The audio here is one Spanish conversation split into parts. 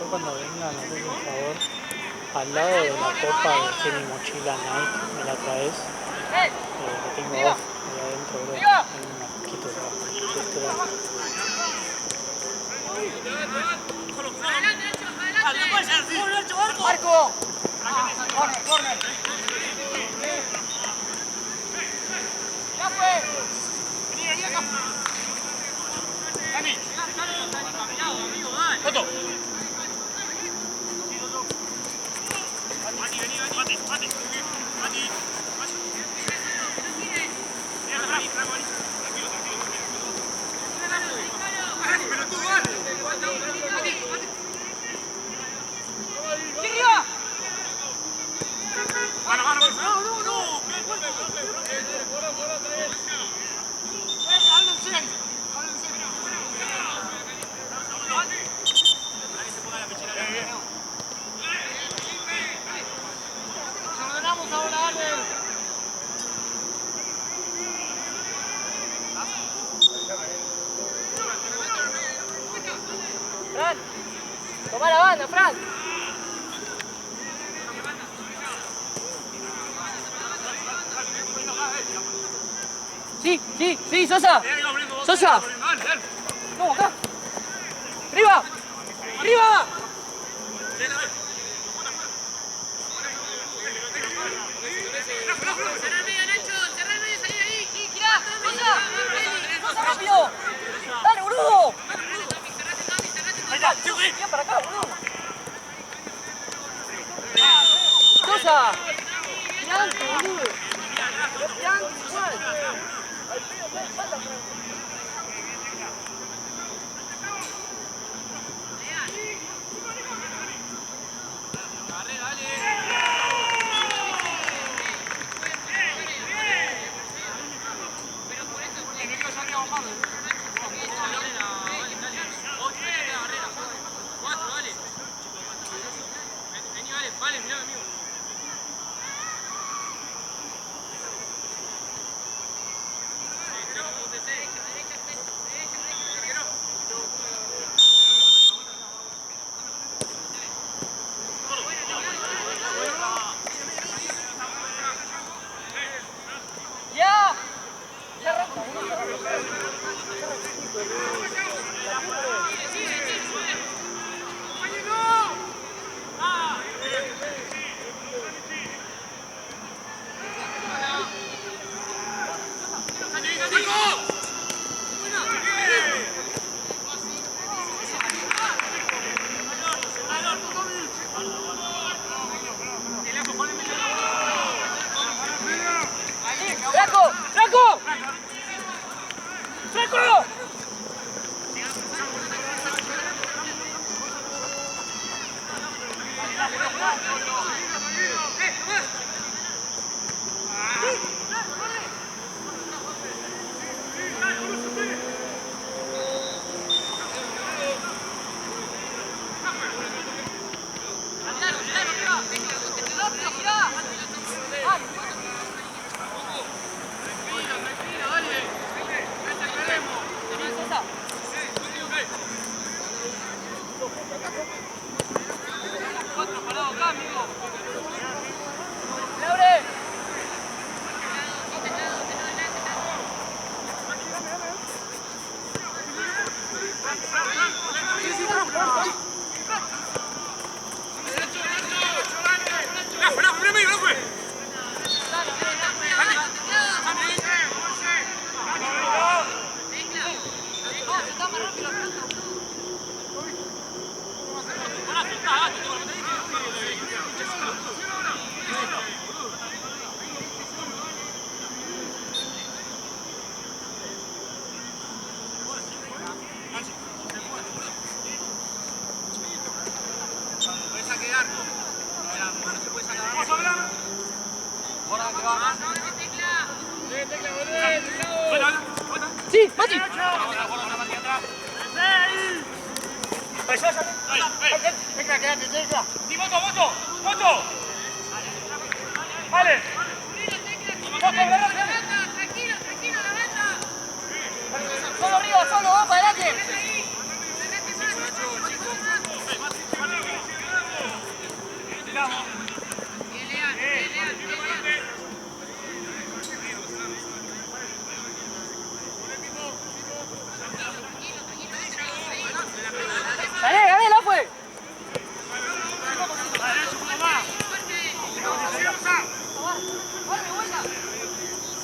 Cuando vengan, hazme un favor, al lado de la copa de mi mochila Nike, me la traes, que tengo off ahí adentro, bro, hay unos poquitos de este lado. ¡Marco! ¡Corner! ¡Ya fue! ¡Vení acá! ¡Dani! ¡Foto! Fran, toma la banda, Fran. Sí, Sosa. Sosa. No, acá. ¡Arriba! Cerrar medio, Nacho, cerrar medio, salí de ahí. Sí, girá, Sosa, rápido. Dale, boludo. Bien para acá, boludo. Sosa. Piante, boludo. Piante, igual. Sí, Mati. Vale. Tranquilo, la banda. Solo arriba, solo, vamos para adelante. Gané, la fue.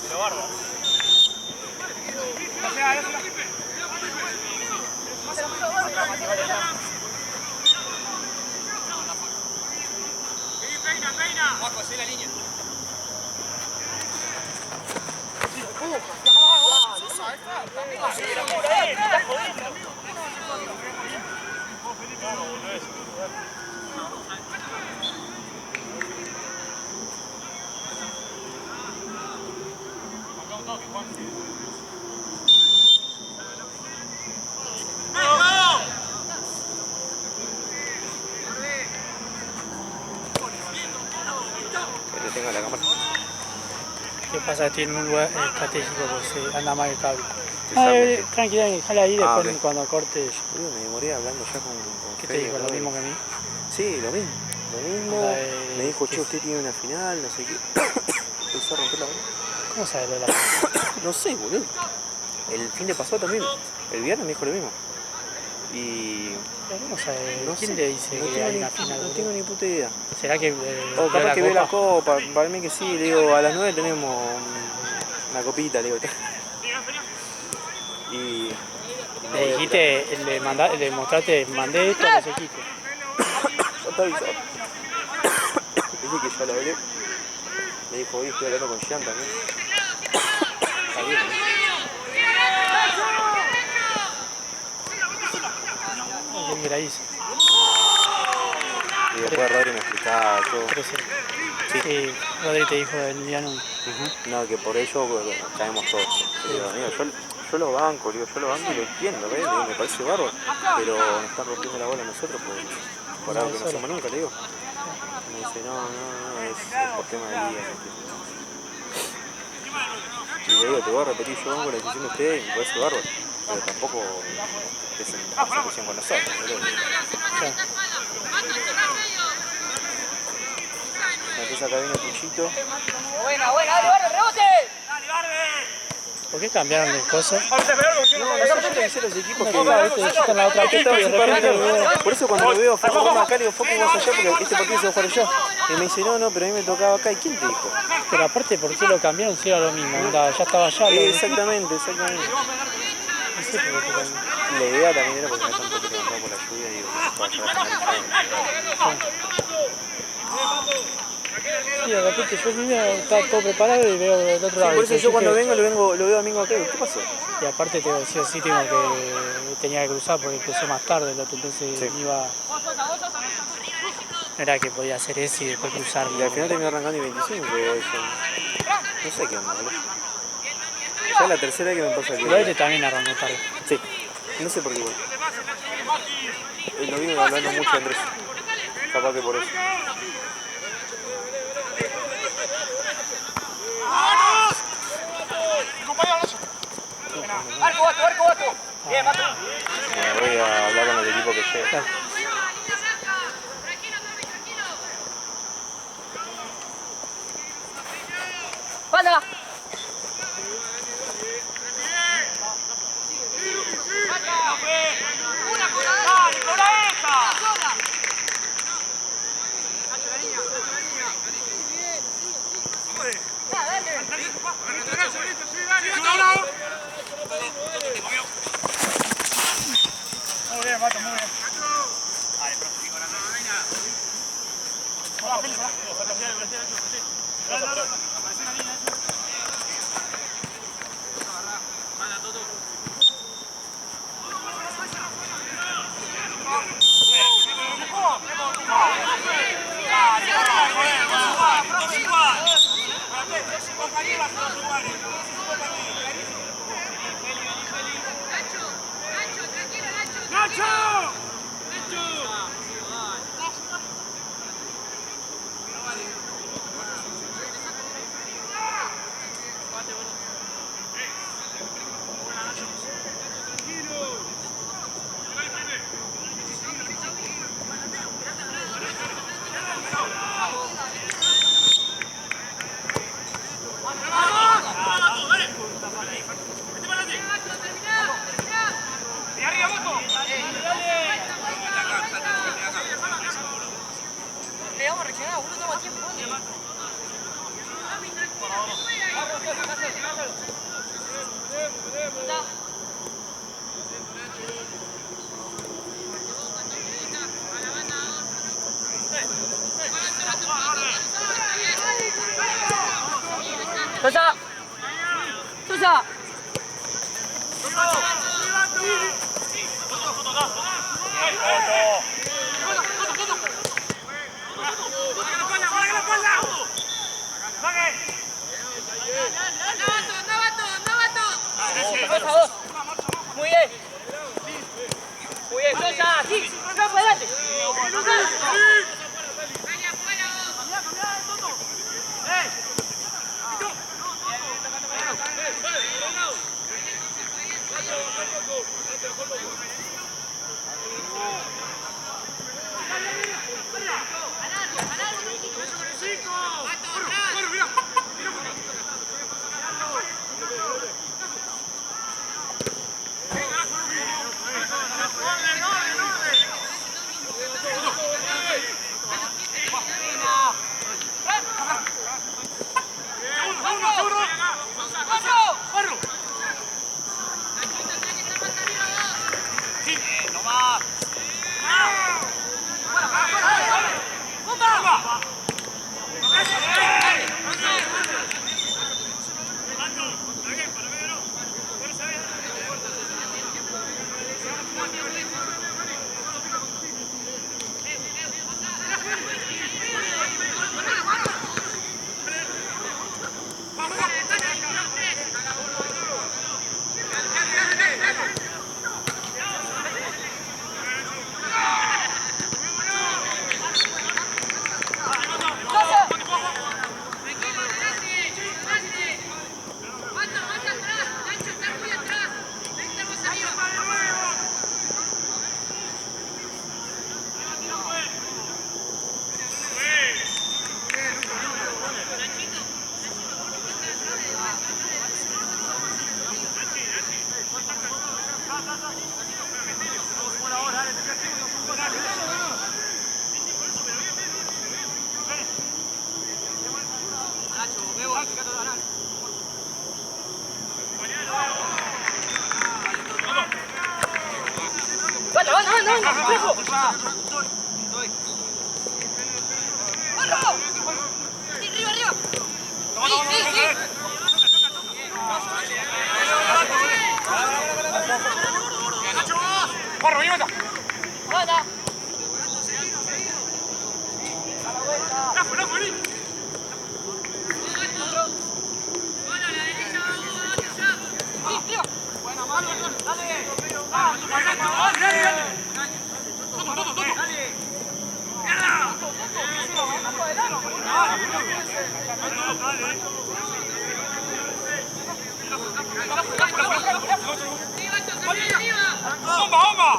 Lo guarda. Peina. Bajo, hacé la línea. Que tenga la cámara. ¿Qué pasa? Estoy en un lugar estratégico porque se anda mal el cable. sabe. Tranquila, déjala ahí, después ok. cuando corte. Boludo, me demoré hablando ya con ¿Qué te Fede, dijo? ¿Lo ¿no? mismo que a mí? Sí, lo mismo. La Me dijo, che, que- usted tiene una final, no sé qué. Empezó a romper la bola. ¿Cómo sabes lo de la No sé, boludo. El fin de pasado también. El viernes me dijo lo mismo. Y ¿Cómo sabes? no ¿Quién sé, le dice no que tengo hay ni una pu- final? No boludo? tengo ni puta idea. ¿Será que O vio capaz que ve la copa? copa, para mí que sí, le digo, a las 9 tenemos una copita, le digo. Y Le dijiste, le mostraste, mandé esto a los equipos. ya está avisado. Dije que ya lo hablé. Me dijo, hoy estoy hablando con Jean también. Está bien, ¿Quién que la hizo? Y después Rodri me explicaba todo. 13. Sí, Rodri te dijo el día 9. No, que por ello caemos todos. Le digo, amigo, yo lo banco, y lo entiendo, ¿ves? Le digo, me parece bárbaro, pero nos están rompiendo la bola a nosotros por algo que no hacemos nunca, le digo. Me dice, no, es por tema de día. Y le digo, te voy a repetir, yo banco la decisión de ustedes y me parece bárbaro, pero tampoco es en persecución con nosotros, boludo. Entonces acá viene Puchito. Buena, dale, Barrio, rebote. ¿Por qué cambiaron de cosas? No, yo le avisé a los equipos que... Está en la otra pista y de repente... Por eso cuando lo veo Foco jugando acá, le digo, Foco vos allá porque este partido se va a jugar yo. Y me dice, no, pero a mí me tocaba acá. ¿Y quién te dijo? Pero aparte, ¿por qué lo cambiaron si era lo mismo? Onda, ya estaba allá. Exactamente. No sé por qué lo cambiaron. La idea también era porque no está un poquito levantado por la lluvia y digo, para llevar a ganar. Sí, de repente yo vine, estaba todo preparado y veo del otro lado. Por eso Pero yo cuando que- vengo lo veo a Mingo acá y digo, ¿qué pasó? Y aparte sí o sí tenía que cruzar porque crucé más tarde el otro, entonces Sí. iba... No era que podía hacer eso y después cruzarlo. Y al final terminó arrancando y 25, no sé qué onda, boludo. Ya es la tercera vez que me pasa el Pero este también arrancó tarde. Sí, no sé por qué, boludo. Lo vino hablando mucho Andrés. Capaz que por eso. Arco, Bato. Bien, Bato. Voy a hablar con el equipo que llega. Claro. ¡Panda! ¡Una con la esa! Muy bien, Mato, muy bien. Le vamos a reaccionar, boludo, toma tiempo. Sosa. Muy bien. Muy bien, Sosa, sí. No, para adelante. ¡Bomba, bomba!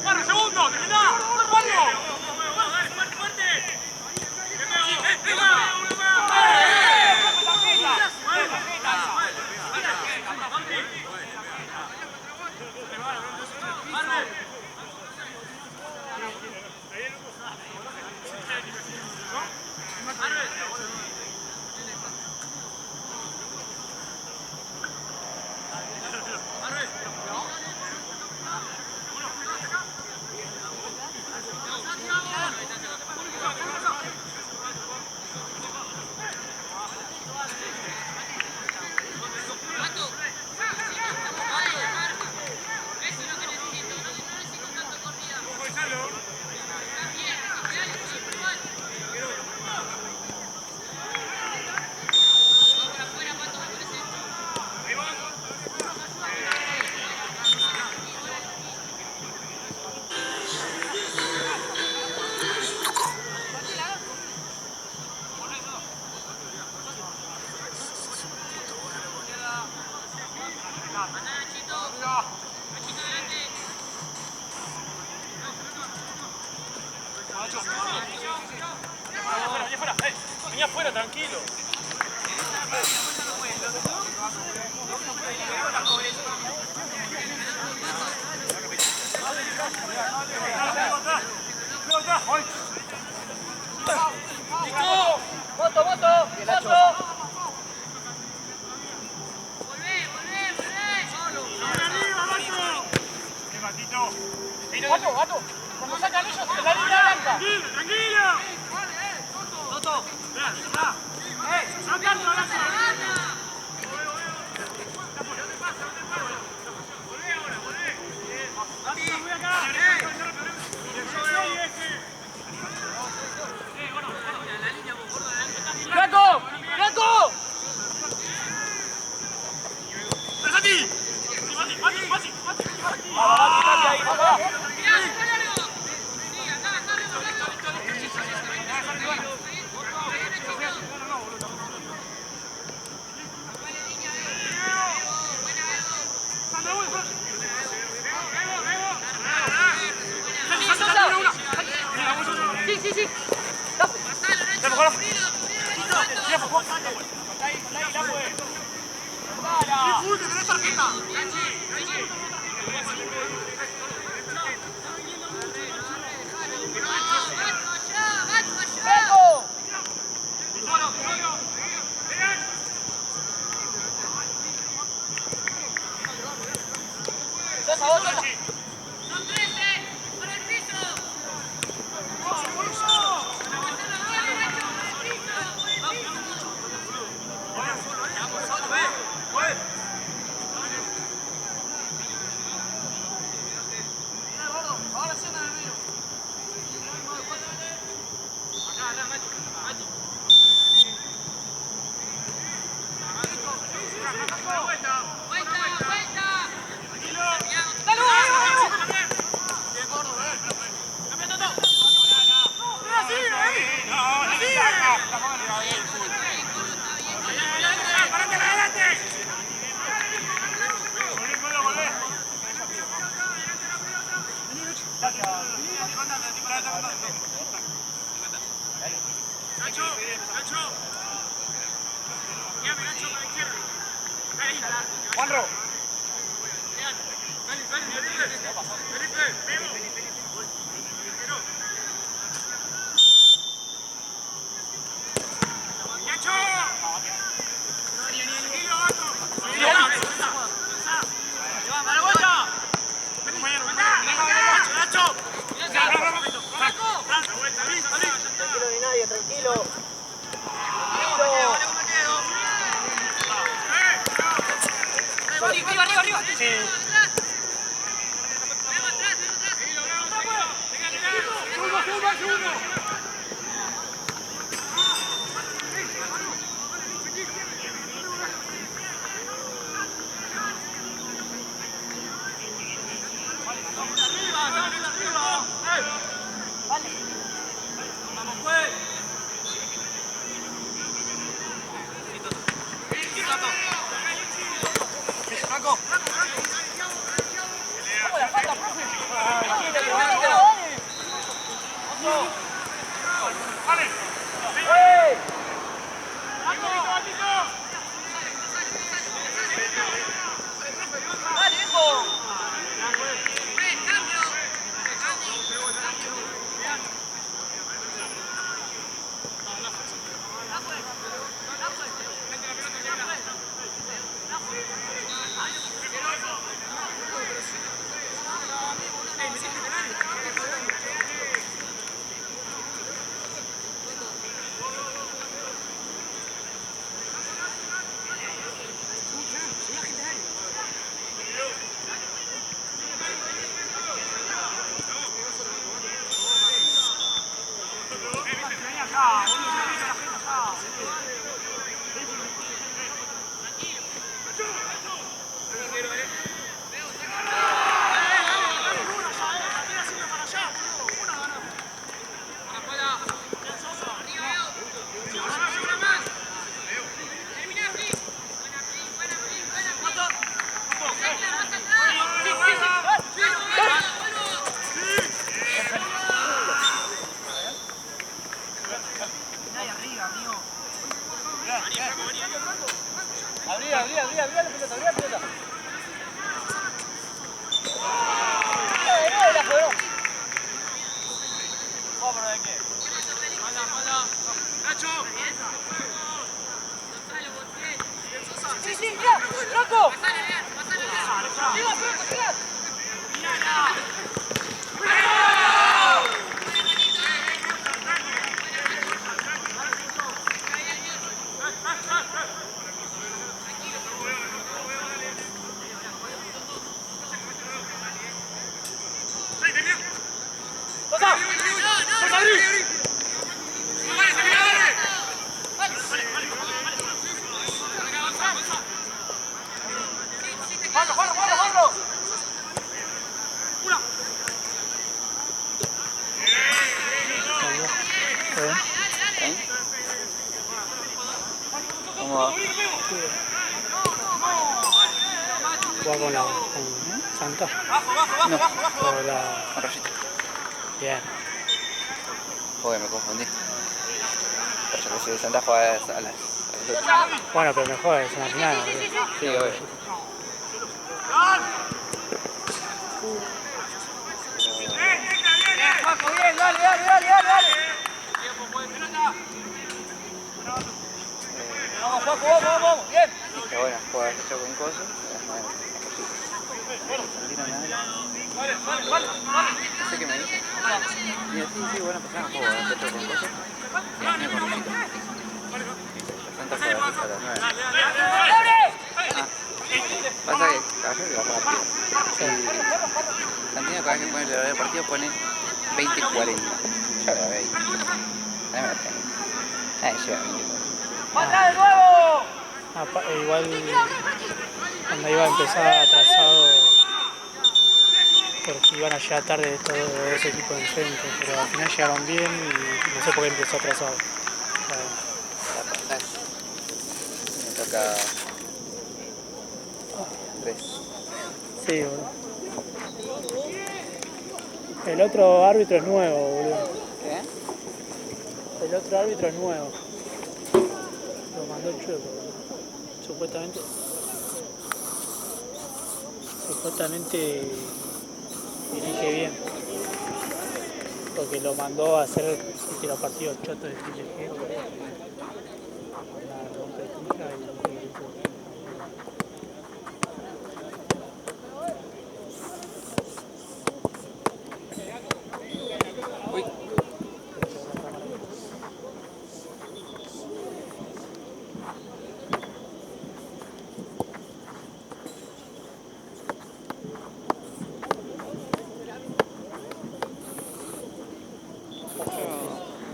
¡Barra, segundo! ¡Terminá! ¡Vamos! Venía afuera, tranquilo. ¡Voto, voto! ¡Voto! ¡Gato, gato! Cuando sacan ellos, es la línea blanca. ¡Tranquilo! ¡Toto! ¡Sacando la blanca! ¡Flaco! ¡Flaco! ¡Mati! ¡Mati, Mati! Sí, sí, sí. Juanro. Tranquilo ni nadie, tranquilo. Arriba. Sí. ¿Juega con Santa? No, ¿O la... con Rayita. Bien. Joder, me confundí. Pero si Santa juega a las 8. Bueno, pero mejor es una final, ¿no? Sí, obvio. Bien, dale. Vamos, Paco, vamos, bien. Pero bueno, juega hecho con cosas. No sé qué me dice. Mira, sí, buena persona, juega hecho con cosas. Y es con Rayita. Santa juega a las 9. Pasa que Caballero le baja partido. Santino cada vez que pone el horario del partido pone 20 y 40. Yo veo 20. Dame la 30. Nadie lleva 20 y 40. ¡Mata de nuevo! Igual cuando iba a empezar atrasado porque iban a llegar tarde todos los dos equipos de enfrente, pero al final llegaron bien y no sé por qué empezó atrasado. Me toca 3. Sí, boludo. El otro árbitro es nuevo, boludo. ¿Qué? El otro árbitro es nuevo. Lo mandó el chueco, boludo. Supuestamente dirige bien. Porque lo mandó a hacer los partidos chotos de Chile. La rompetija y Uy.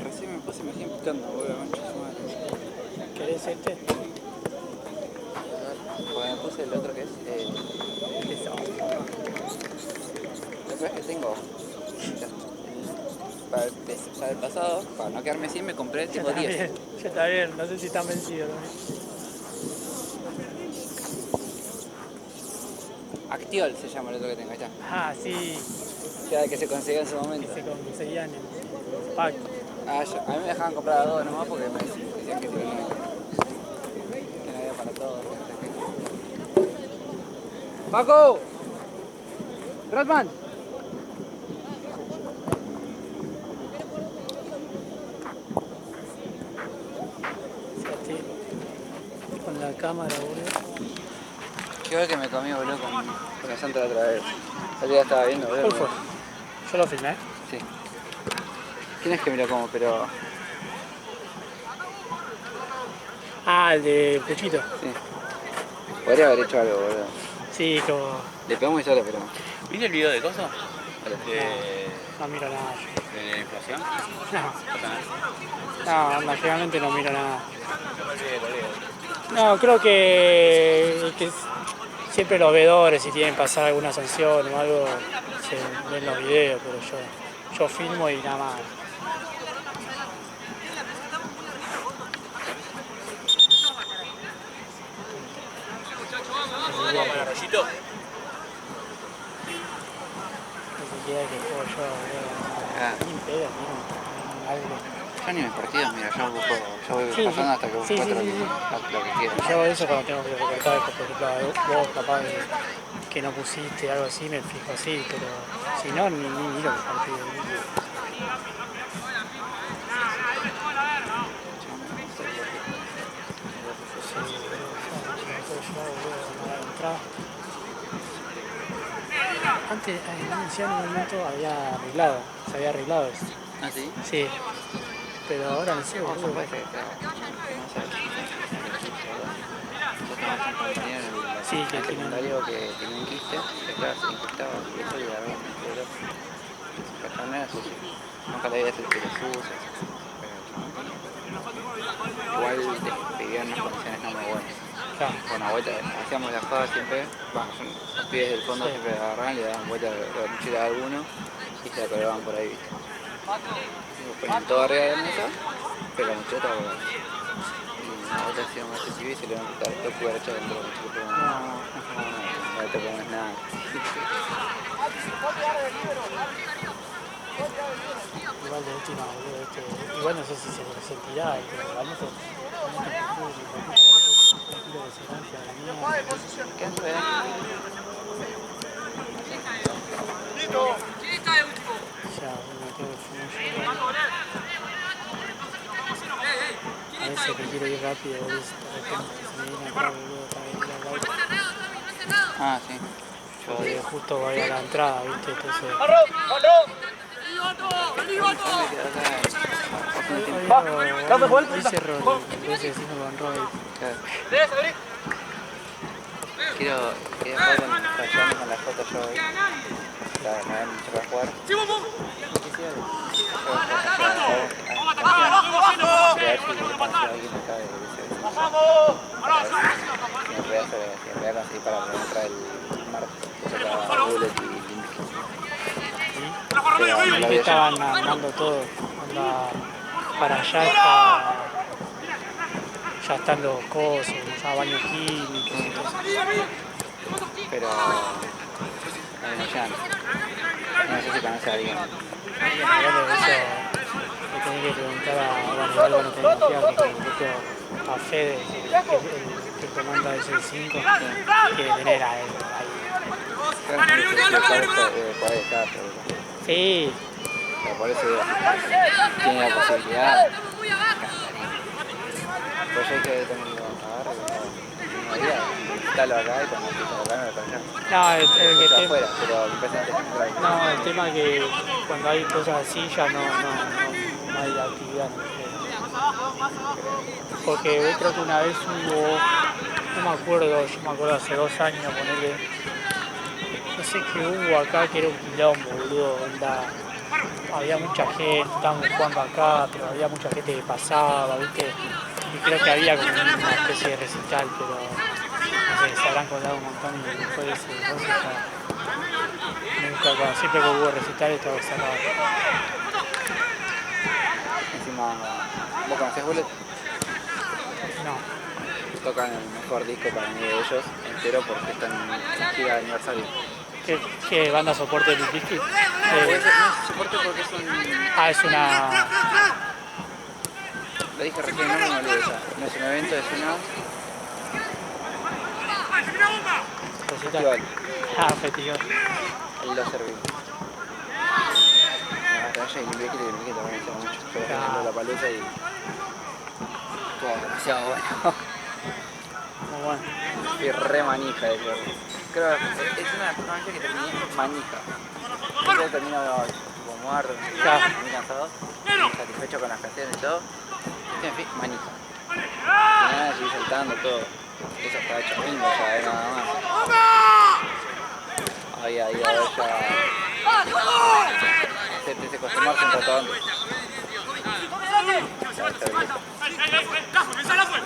Recién me puse y me siguen picando, boludo, mancha su madre. ¿Querés este? Porque me puse el otro que es. Lo que es que tengo. Para el pasado, para no quedarme sin, me compré tipo 10. Yo también, no sé si están vencidos. Actiol se llama el otro que tengo, ahí está. Ah, sí, Ya que se conseguía en su que momento. se conseguían en los packs. Ah, a mí me dejaban comprar dos nomás porque me decían que no había para todos. ¡Paco! ¡Rotman! Fíjate, con la cámara, boludo. Qué gol que me comí, boludo, con el Santo la otra vez. El día estaba viendo, boludo. ¿Cuál fue? Yo lo filmé. Sí. ¿Quién es que me lo como? Pero... Ah, el de Puchito. Sí. Podría haber hecho algo, boludo. Sí, como... Le pegamos y solo, pero... ¿Viste el video de Coso? No miro nada yo. De la inflación. No, generalmente no miro nada. No, creo que siempre los veedores, si tienen que pasar alguna sanción o algo, se ven los videos, pero yo filmo y nada más. Rayito. Lo que queda que juego yo, Ah. ni en pedo, ni algo. Yo ni mis partidos, mira, yo busco, yo voy Sí, pasando sí. hasta que busco Sí, sí, otro sí, que, sí. lo que quiera. Yo hago eso cuando tengo que recortar, por ejemplo, vos capaz que no pusiste algo así, me fijo así, pero si no, ni miro el partido. Antes, en un momento se había arreglado esto. ¿Ah, sí? Sí, pero ahora no sé, No, boludo. son puede ser, claro. No sé. Yo tengo un compañero en el, Sí, que en el tiene- secundario que tenía un quiste, que claro, se infectaba y eso y la verdad me enteró. Pero no era sucio. Nunca le había hecho que lo sucio. Igual te vivían unas condiciones no muy buenas. Claro. Bueno, vuelta, hacíamos la joda siempre, bueno, los pibes del fondo Sí. siempre agarraban, le daban vuelta la mochila a alguno y se la colgaban por ahí, ¿viste? Lo ponían todo arriba de la mesa, pero la mochila estaba colgada. Y una vuelta hacíamos a ese pibe y se le iban a quitar todo cucaracha dentro de la mochila, pero no te pones nada. Igual de última, boludo, igual no sé si se resentirá, pero igual no te ¿Qué haces, eh? ¿Quién está de último? ya, bueno, tengo que fumar yo. A veces que quiero ir rápido, boludo, de repente se me viene atrás, boludo, para ir al baile. Cerrado, Tommy, no cerrado. Ah, sí. Porque justo voy a la entrada, ¿viste? Entonces... Yo me quedé acá pasando tiempo. Hoy cerró el vecino con Roy. Claro. Quiero jugar con la foto yo hoy. Claro, me habían dicho para jugar. Si me voy a conseguir para poder entrar el martes. Para Bullet y Limpy. Pero no lo Que había estaban andando todo. Onda, para allá ya están los cosos, ya baños químicos y todo eso. pero no llegan. No sé si conoce a alguien. Igual de eso le tenés que preguntar a, bueno, igual no tenés que fiar, porque a Fede, que comanda ese 5, quiere tener a él ahí. Claro, puede estar, pero Sí, por eso digo, tiene la posibilidad. Pues yo que también lo agarro y no haría, instalo acá y cuando empiezo acá me lo allá. no, Yo estoy afuera, pero me parece que no, el tema es que cuando hay cosas así ya no hay actividad. Porque yo creo que una vez hubo, no me acuerdo, yo me acuerdo hace 2 años, ponerle, no sé qué hubo acá que era un quilombo, boludo, onda, había mucha gente, estábamos jugando acá, pero había mucha gente que pasaba, ¿viste? Y creo que había como una especie de recital, pero no sé, se habrán colado un montón y después de ese entonces ya nunca, siempre que hubo recitales todo cerrado. encima, ¿vos conocés Bullet? No, tocan el mejor disco para mí de ellos, entero, porque están en gira de aniversario. ¿Qué banda soporte de Limp Bizkit? No es soporte porque es un... Es una... Lo dije recién, no me olvidé ya. No es un evento, es una... cosita. festival. Festival. Ahí lo serví. La batalla y Limp Bizkit también me gusta mucho. Yo Claro. la palusa y... todo demasiado bueno. Muy bueno. Fui re manija de eso. Creo que es una noche que terminé manija. Yo termino tipo muerto, Claro. muy cansado, satisfecho con las canciones y todo. Me fui manija. Y nada, seguí saltando todo. Eso estaba hecho lindo ya, nada más. Ahí, a ver ya. Se acostumarse un rato antes. Ya, está bien. ¡Cajo, pensala afuera!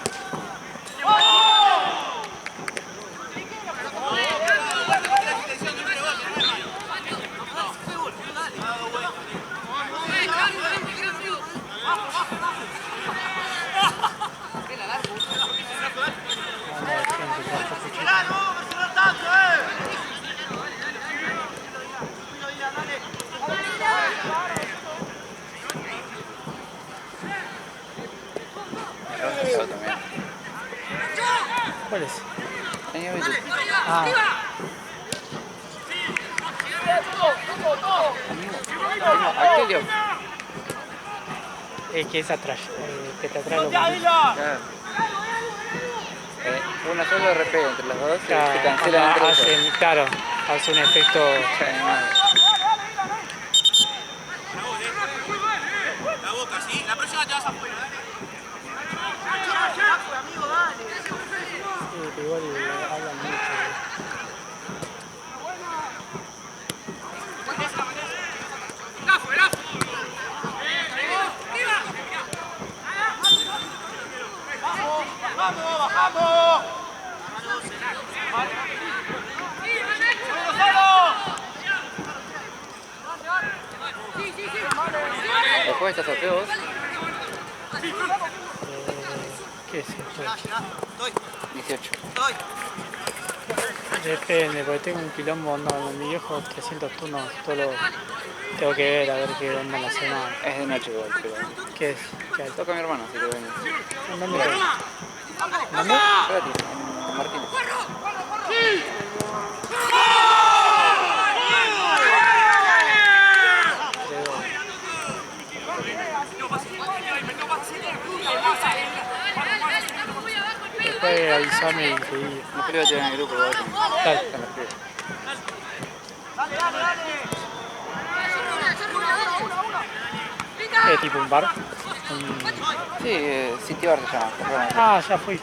Yo también. ¿Cuál es? Año 20. Aquelio. Que es atrás, que te atrae lo que Claro. Una sola RP entre los dos se cancelan entre ellos. hacen, claro, hace un efecto. La boca, ¿sí? La próxima te vas afuera. Sí, que igual hablan mucho. ¡Vamos, bajamos! ¿El jueves estás sorteo vos? ¿Qué es esto? 18. Depende, porque tengo un quilombo, onda, con mi viejo 300 turnos, todo lo tengo que ver a ver qué onda la semana. Es de noche igual, pero... ¿Qué es? ¿Qué hay? Toca mi hermano, así que vengo. ¿En dónde te- ¿Dónde? Gratis, en Martínez. Después avisame y te digo. Me escribo en el grupo, igual. Dale. Me escribo. ¿Qué, tipo un bar? Sí, City Bar se llama. Ya fui. Sí.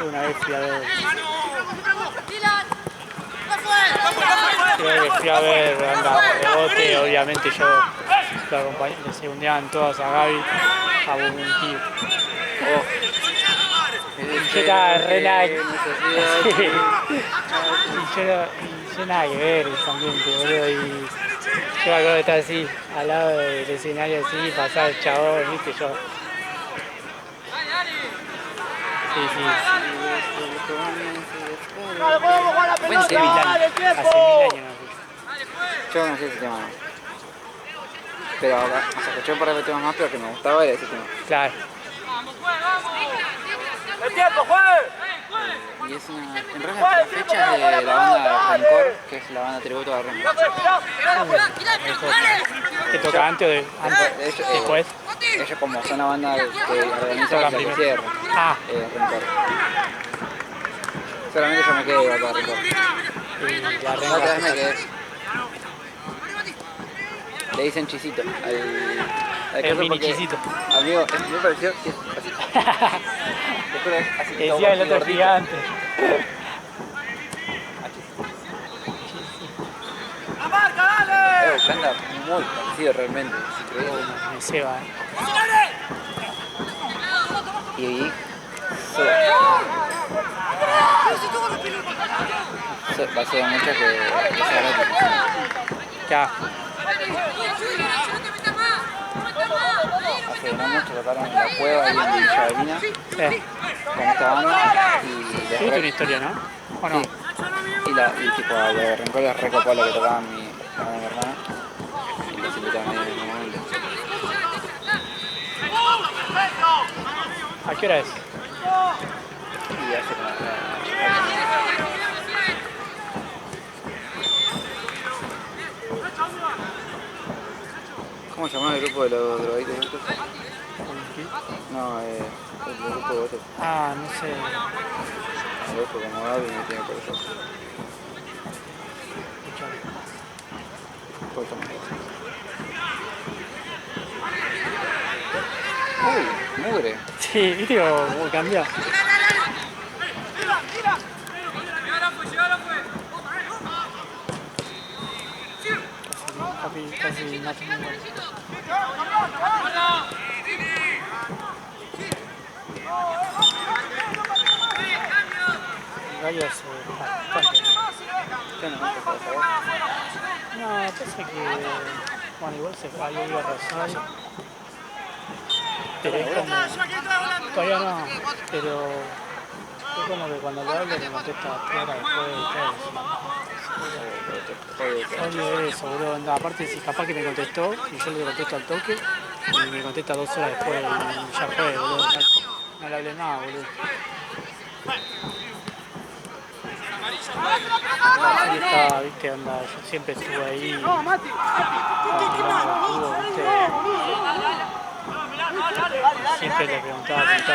Una vez fui a ver. Fui a ver banda Rebote, obviamente yo lo acompañé, le segundeaban todas a Gaby, a un tío. Yo estaba re nada. Sí. Y yo nada que ver ese ambiente, boludo. Y yo me acuerdo de estar así, al lado del escenario así, pasar el chabón, viste, yo. Sí. Hace 1000 años no fui. Yo no sé ese tema. Pero o sea, escuché un par de temas más, pero que me gustaba era ese tema. Claro. ¡El tiempo, juegue! Y es una... En realidad la fecha es de la banda Rencor, que es la banda tributo a Rencor. ¿Qué toca antes o después? Ellos como son una banda que organiza Tocan la primero. cierre. Rencor. Solamente yo me quedé acá a Rencor. Y la La otra vez me renga. quedé. Le dicen chisito al El coso mini porque, chisito. Amigo, me pareció que es así. Te juro, es así. Que todo decía el así otro gordito. gigante. ¡La marca, dale! Canta muy parecido realmente, es increíble. Me ceba, Y ahí pasó de mucho que sea gratis. Ya. Hace no mucho tocaron en la cueva ahí en Villa Avelina con esta banda y Tuviste una historia, ¿no? ¿O no? sí. Y tipo a los Rencoles recopó lo que tocaban mi hermana y los invitaban ahí en un momento. ¿A qué hora es? Y hace como ¿cómo se llama el grupo de los drogadictos estos? No, el grupo de otros. Ah, no sé. El otro como Gaby no tiene por eso. Uy, mugre. Sí, viste cómo cambia. Casi no tengo igual. Gallos bastante. ¿Qué no? No, pasa que. Bueno, igual se fue a Rosario. Pero es como. Todavía no, pero. Es como que cuando le hablo me contesta 3 horas después y todo. Oye, eso, boludo. Anda, aparte, si capaz que me contestó y yo le contesto al toque y me contesta 2 horas después y ya fue, boludo. No le hablé nada, boludo. Ahí está, viste, onda, yo siempre estuve ahí. Siempre le preguntaba, viste.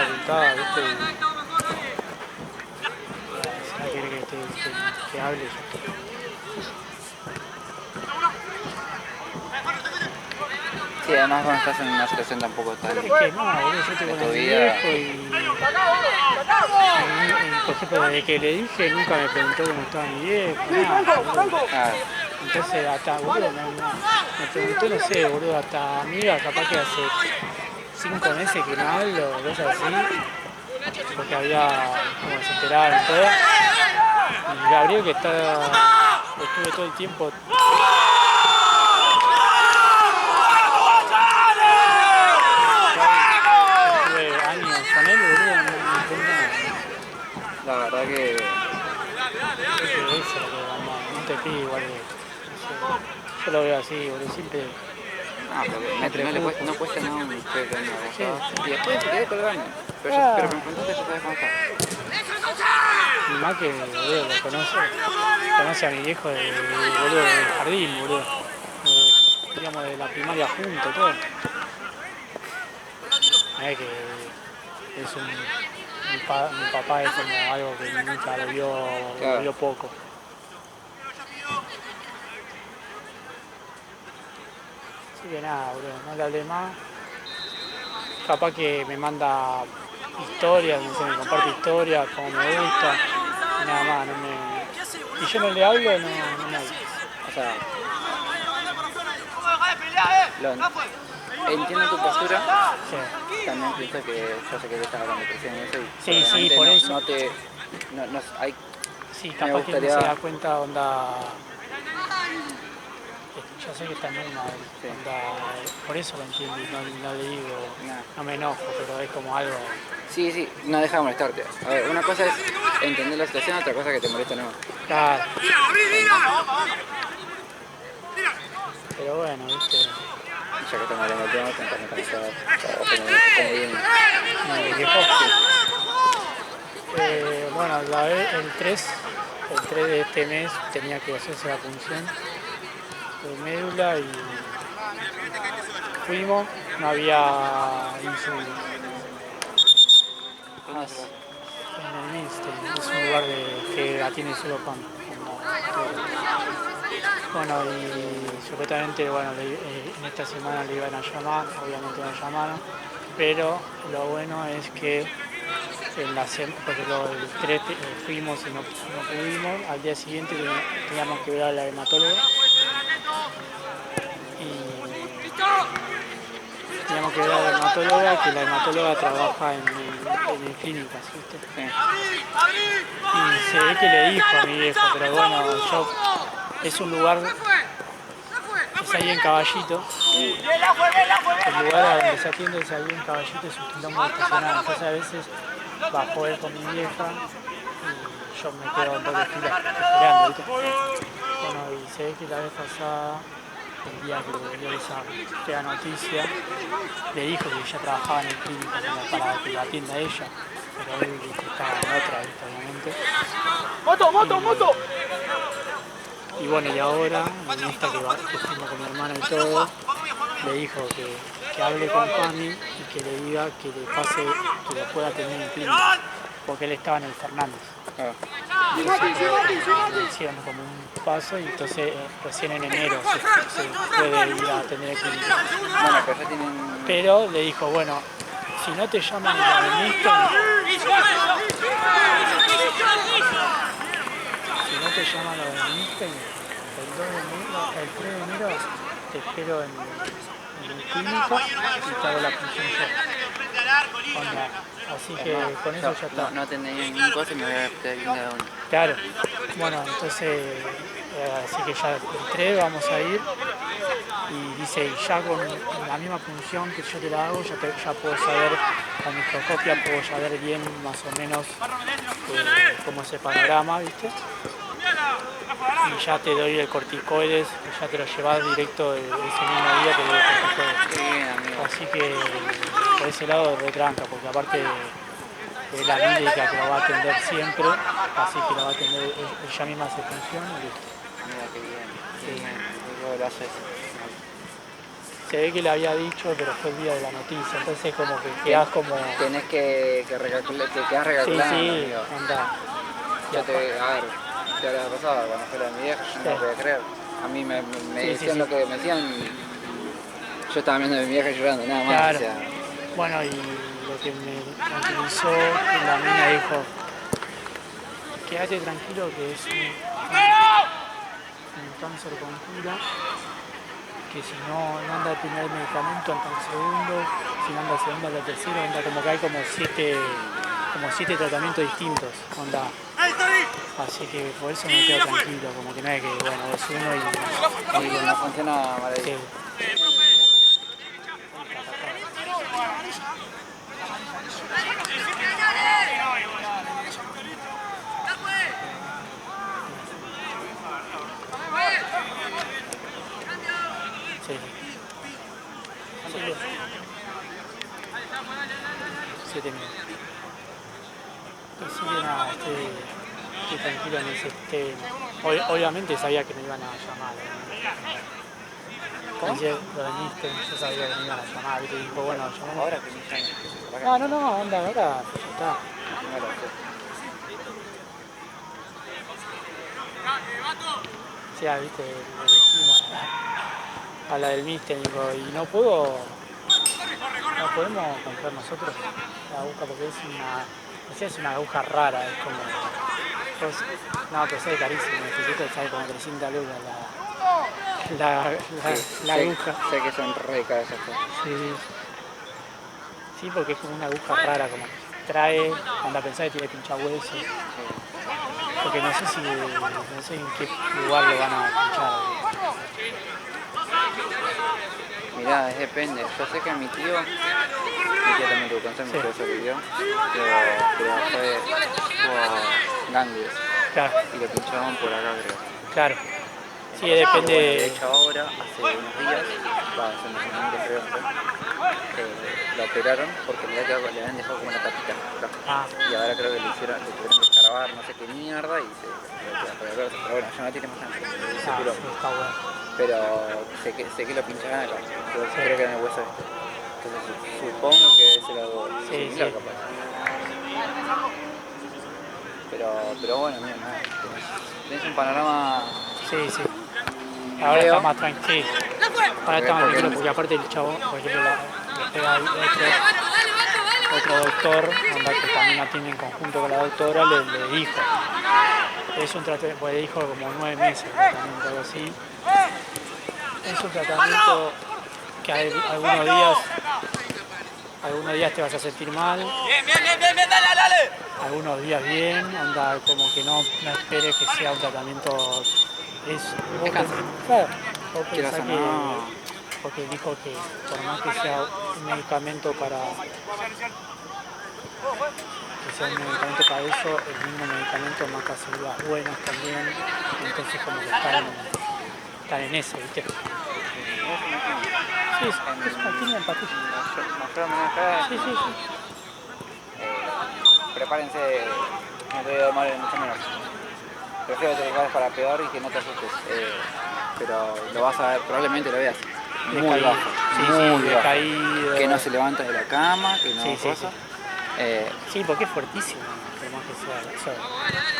Si no quiere que hable, yo. Sí, además cuando estás en una situación tampoco tan... Es que no, boludo, yo estoy con el viejo y por ejemplo, desde que le dije nunca me preguntó cómo estaba mi viejo, nada, boludo. Entonces hasta, boludo, me preguntó, no sé, boludo, hasta amiga, capaz que hace 5 meses que no hablo, cosas así, porque había, como se enteraron y todo. Y Gabriel que estuve todo el tiempo. Años con él, boludo, no nada. La verdad que... Eso, no te pido igual que... Yo lo veo así, boludo, siempre... No cuesta nada un ustedes que Sí. y después se quede colgando. Pero me preguntaste, ya sabes cómo está. Y más que, boludo, lo conoce a mi viejo boludo, del jardín, boludo. Digamos, de la primaria juntos, todo. Es que es mi papá es como algo que nunca lo vio poco. Así que nada, boludo, no le hablé más. Capaz que me manda historias, no sé, me comparte historias, como me gusta, y nada más, y yo no le hablo, no me hablo. O sea... Entiendo tu postura. Sí. También pienso que yo sé que estás con depresión y eso. Y sí, por eso. Hay... Sí, capaz que no se da cuenta, onda... Yo sé que está muy mal, sí. Onda, por eso lo entiendo y no le digo, no me enojo, pero es como algo... Sí, no deja de molestarte. A ver, una cosa es entender la situación, otra cosa es que te molesta o no. Claro. Pero bueno, viste... Ya que estamos hablando del tema, contame cómo cómo viene. ¿Viejo? Bueno, el 3 de este mes tenía que hacerse la punción de médula y fuimos, no había insulina. En el Minstein, es un lugar que atiende solo con bueno, y supuestamente, bueno, en esta semana le iban a llamar, obviamente no llamaron, pero lo bueno es que en la porque el 3 fuimos y no pudimos, al día siguiente teníamos que ver a la hematóloga y teníamos que ver a la hematóloga, que la hematóloga trabaja en clínicas, ¿viste? Y se ve que le dijo a mi viejo, pero bueno, es un lugar es ahí en Caballito. El lugar a donde se atiende es ahí en Caballito, es un quilombo estacionado. Entonces a veces bajo él con mi vieja y yo me quedo en doble fila esperando, ¿viste? Bueno, y se ve que la vez pasada, el día que le dio esa fea noticia, le dijo que ya trabajaba en el clínico como para que la atienda a ella, pero él estaba en otra, ¿viste? Obviamente. ¡Moto! Y bueno, y ahora, en esta que fuimos con mi hermana y todo, le dijo que hable con Cami y que le diga que le pase, que lo pueda tener en clínica, porque él estaba en el Fernández. Entonces, hicieron como un paso y entonces recién en enero se puede ir a tener clínica. Bueno, pero ya tienen... Pero le dijo, bueno, si no te llaman a Benito, si no te llaman a Benito, el 3 de enero te espero en el clínico y te hago la función yo. Onda. Así que con eso ya está. No tendría ningún cosa y me voy a tener que una. Claro. Bueno, entonces, así que ya entré, vamos a ir. Y dice, ya con la misma función que yo te la hago, ya puedo saber, con microscopia puedo saber bien más o menos cómo es el panorama, ¿viste? Y ya te doy el corticoides, que ya te lo llevas directo ese mismo día, te doy el corticoides. Así que por ese lado retranca, porque aparte de la médica que lo va a atender siempre, así que lo va a atender, ella misma hace función y listo. Mira qué bien. Sí. Lo haces. Se ve que le había dicho, pero fue el día de la noticia, entonces como que quedás como... Tenés que recalcular, te quedás recalculando. Sí, amigo. anda. Yo te, a ver, te habrá pasado cuando fue la de mi vieja, yo no lo podía creer. A mí me Sí, decían sí. lo que me decían, yo estaba viendo a mi vieja llorando, nada más. Claro. O sea, Bueno, y lo que me tranquilizó, que la mina dijo, quédate tranquilo que es un cáncer con cura, que si no anda el primer medicamento, anda el segundo, si no anda el segundo, anda el tercero, anda como que hay como siete tratamientos distintos, onda. Así que por eso me quedo tranquilo, como que no es que, bueno, es uno y no funciona maravilloso. Sí. Sí. 7 minutos. Así que nada, estoy tranquilo en ese tema. Obviamente sabía que me iban a llamar. ¿Cómo? Lo de Mister, yo sabía que me iban a llamar. Y te dijo, bueno, llamamos. Ahora que me están... No, anda, ahora ya está. Sí, viste, le dijimos a la del Mister, digo, y no podemos comprar nosotros la aguja porque es una aguja rara, es como, pues, no, pero sale carísimo, necesito sale como 300 lucas la aguja. Sé que son re caras esas cosas. Sí, porque es como una aguja rara, como que trae, cuando pensás que tiene pincha hueso. Porque no sé en qué lugar lo van a pinchar. Mirá, depende. Yo sé que mi tío también tuvo cáncer, mi tío se vivió, pero tuvo ganglios. Claro. Y lo pinchaban por acá, creo. Claro. Sí, depende. De hecho ahora, hace unos días, hace unos meses creo, lo operaron porque le habían dejado como una tapita acá. Y ahora creo que le tuvieron que escarbar no sé qué mierda y pero bueno, ya no tiene más cáncer. Sí, está bueno. Pero sé que lo pinchaban acá, creo que en el hueso este. Entonces supongo que es algo similar capaz. Pero bueno, mira, tenés un panorama... Sí. Ahora está más tranquilo. Ahora está más tranquilo porque aparte el chavo, por ejemplo, le pega otro doctor, que también atiende en conjunto con la doctora, le dijo. Es un tratamiento, pues le dijo como 9 meses, tratamiento, algo así. Es un tratamiento que algunos días te vas a sentir mal. Bien, dale. Algunos días bien, onda como que no esperes que sea un tratamiento. Claro, quieras pensás o que, no. porque dijo que por más que sea un medicamento para eso, el mismo medicamento marca células buenas también, entonces como que están en eso, ¿viste? Sí, es alquimia en patilla. Mostrame una cara. Sí. Prepárense, no te voy a mal mucho menos. Prefiero que te prepares para peor y que no te asustes. Pero lo vas a ver, probablemente lo veas. Muy Decaído. bajo. Sí, Muy bajo. decaído. Que no se levanta de la cama, que no Sí. cosa. Sí, porque es fuertísimo, por más que sea.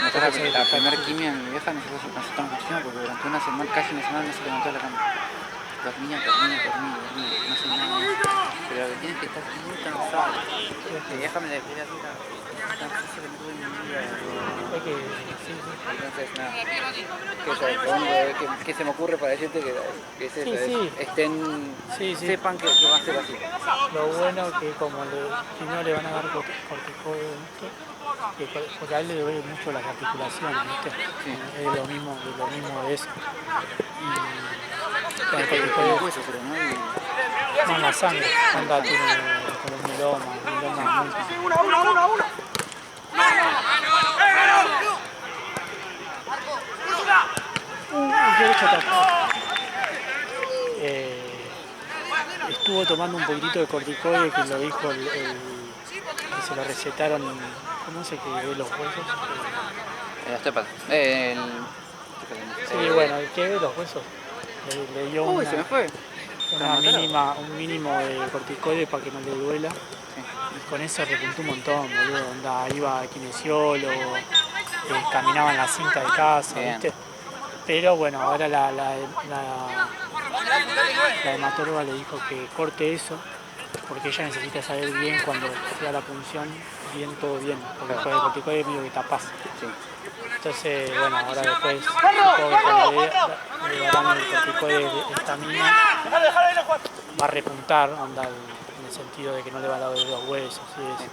Nosotros la primera quimia en mi vieja nosotros nos estamos haciendo porque durante una semana, casi una semana no se levantó de la cama. Dormía, no sé nada más. Pero lo que tienes que estar muy cansado. Mi vieja me decía así, tan difícil que no tuve en mi vida. Es que, sí. Entonces, nada, que es lo único que se me ocurre para decirte que es eso, Sí. sepan que va a ser así. Lo bueno que como primero le van a dar corticoides, ¿viste? Porque a él le duele mucho las articulaciones, ¿viste? Sí. Es lo mismo de eso. Y con el Con corticoide, los huesos, pero no hay... no en la sangre, anda tiene con los mielomas múltiples. Una. Derecho ataque. Estuvo tomando un poquitito de corticoide que lo dijo que se lo recetaron, ¿cómo se que ve los huesos? El osteópata. Sí, bueno, el que ve los huesos le dio Uy, se me fue. un mínimo de corticoide para que no le duela. Sí. Y con eso repuntó un montón, boludo. Onda, iba al kinesiólogo, caminaba en la cinta de casa, Bien. ¿viste? Pero bueno, ahora la hematóloga le dijo que corte eso, porque ella necesita saber bien cuando sea la punción, todo bien, porque después del corticoide medio que tapás. Sí. Entonces, bueno, ahora después cuando le darán el corticoide de estamina, va a repuntar, onda, en el sentido de que no le va a dar de los huesos y eso.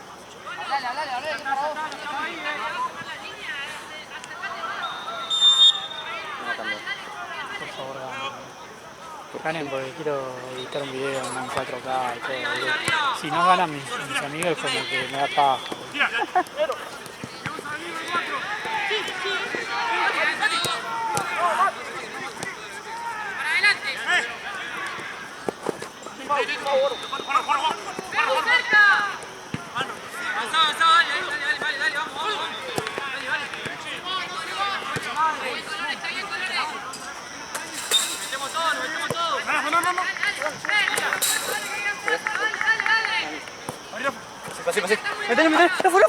Por favor, ganen porque quiero editar un video en 4K y todo. Si no ganan mis amigos, como que me da paja. Pasé. Metele, afuera.